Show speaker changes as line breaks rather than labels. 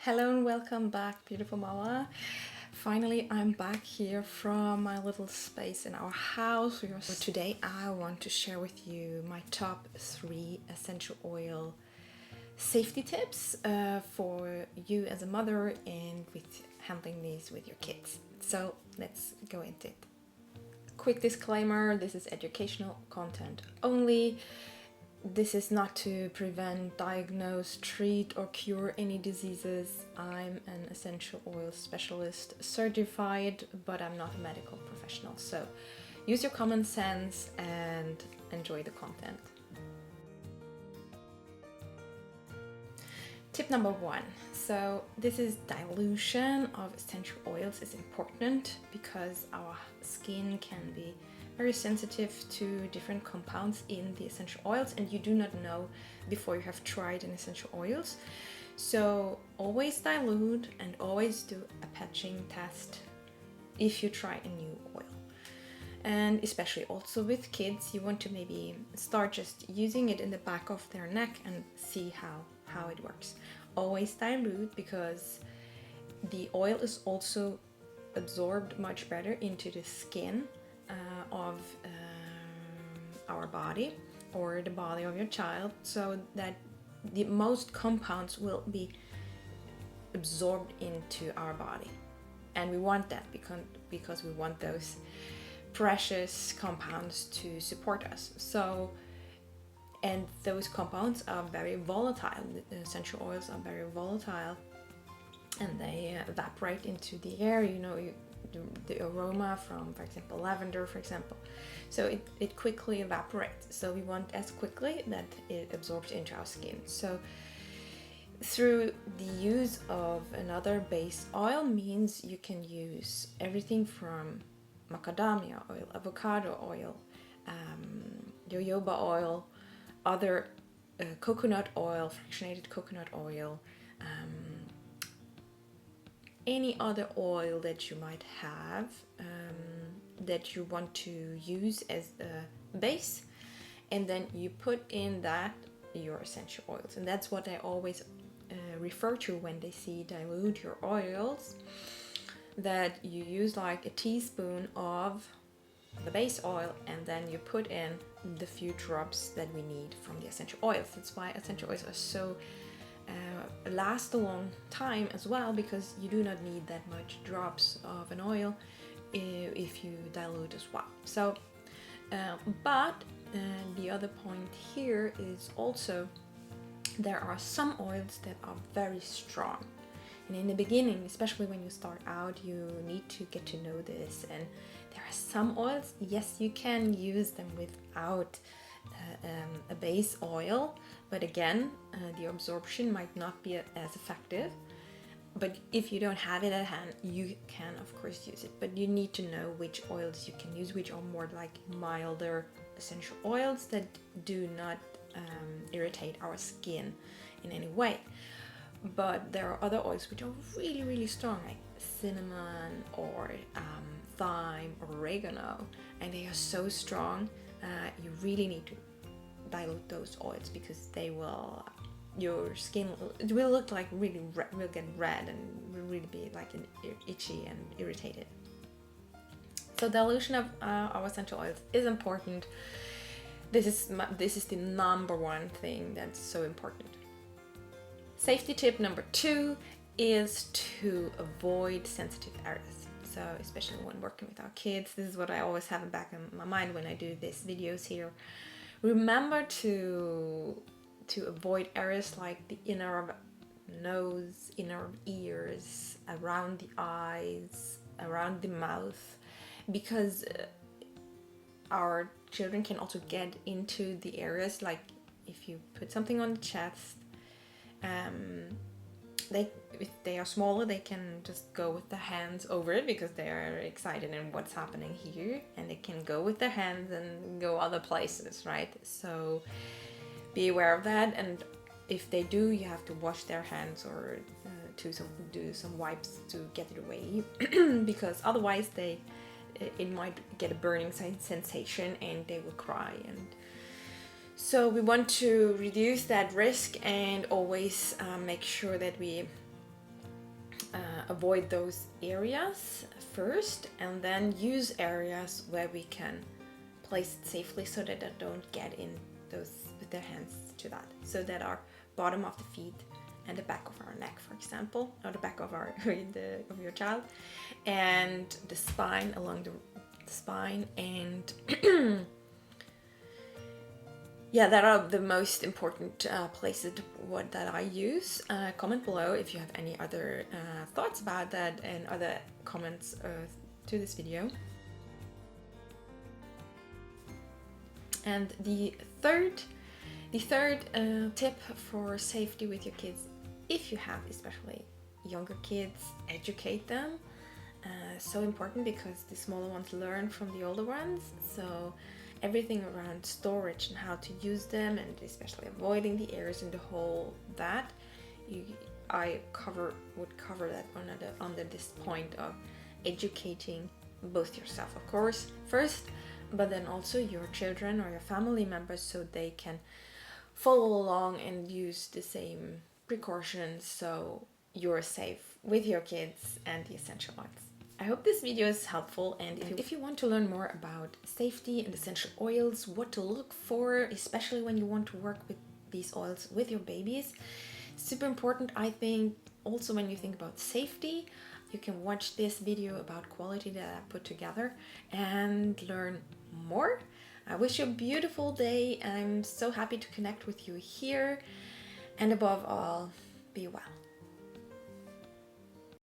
Hello and welcome back, beautiful mama. Finally, I'm back here from my little space in our house. So today I want to share with you my top 3 essential oil safety tips for you as a mother and with handling these with your kids. So let's go into it. Quick disclaimer, this is educational content only. This is not to prevent, diagnose, treat or cure any diseases. I'm an essential oil specialist certified, but I'm not a medical professional. So use your common sense and enjoy the content. Tip number 1. So this is dilution of essential oils is important because our skin can be very sensitive to different compounds in the essential oils, and you do not know before you have tried an essential oils. So always dilute and always do a patching test if you try a new oil. And especially also with kids, you want to maybe start just using it in the back of their neck and see how it works. Always dilute because the oil is also absorbed much better into the skin of our body or the body of your child, so that the most compounds will be absorbed into our body. And we want that because we want those precious compounds to support us. So, and those compounds are very volatile. The essential oils are very volatile and they evaporate into the air. The aroma from, for example, lavender, for example. So it quickly evaporates. So we want as quickly that it absorbs into our skin. So through the use of another base oil means you can use everything from macadamia oil, avocado oil, jojoba oil, other coconut oil, fractionated coconut oil, any other oil that you might have that you want to use as a base, and then you put in that your essential oils. And that's what I always refer to when they see dilute your oils, that you use like a teaspoon of the base oil and then you put in the few drops that we need from the essential oils. That's why essential oils are so last a long time as well, because you do not need that much drops of an oil if you dilute as well. So but the other point here is also there are some oils that are very strong, and in the beginning, especially when you start out, you need to get to know this. And there are some oils, yes, you can use them without a base oil, but again, the absorption might not be as effective. But if you don't have it at hand, you can of course use it, but you need to know which oils you can use, which are more like milder essential oils that do not irritate our skin in any way. But there are other oils which are really, really strong, like cinnamon or thyme or oregano, and they are so strong. You really need to dilute those oils because your skin, it will look like really will get red and will really be like itchy and irritated. So dilution of our essential oils is important. This is the number 1 thing that's so important. Safety tip number 2 is to avoid sensitive areas. So especially when working with our kids, this is what I always have in back in my mind when I do these videos here. Remember to avoid areas like the inner of nose, inner of ears, around the eyes, around the mouth, because our children can also get into the areas, like if you put something on the chest, if they are smaller, they can just go with their hands over it because they are excited in what's happening here, and they can go with their hands and go other places, right? So be aware of that, and if they do, you have to wash their hands or do some wipes to get it away because otherwise it might get a burning sensation and they will cry. And so we want to reduce that risk and always make sure that we avoid those areas first, and then use areas where we can place it safely so that they don't get in those with their hands to that. So that our bottom of the feet and the back of our neck, for example, or the back of our of your child, and the spine, along the spine, and yeah, that are the most important places that I use. Comment below if you have any other thoughts about that, and other comments to this video. And the third tip for safety with your kids, if you have especially younger kids, educate them. So important, because the smaller ones learn from the older ones. So everything around storage and how to use them, and especially avoiding the areas in the hole, that I would cover that under this point of educating both yourself, of course, first, but then also your children or your family members, so they can follow along and use the same precautions, so you're safe with your kids and the essential oils. I hope this video is helpful, and if you want to learn more about safety and essential oils, what to look for, especially when you want to work with these oils with your babies, super important, I think. Also, when you think about safety, you can watch this video about quality that I put together and learn more. I wish you a beautiful day. I'm so happy to connect with you here, and above all, be well.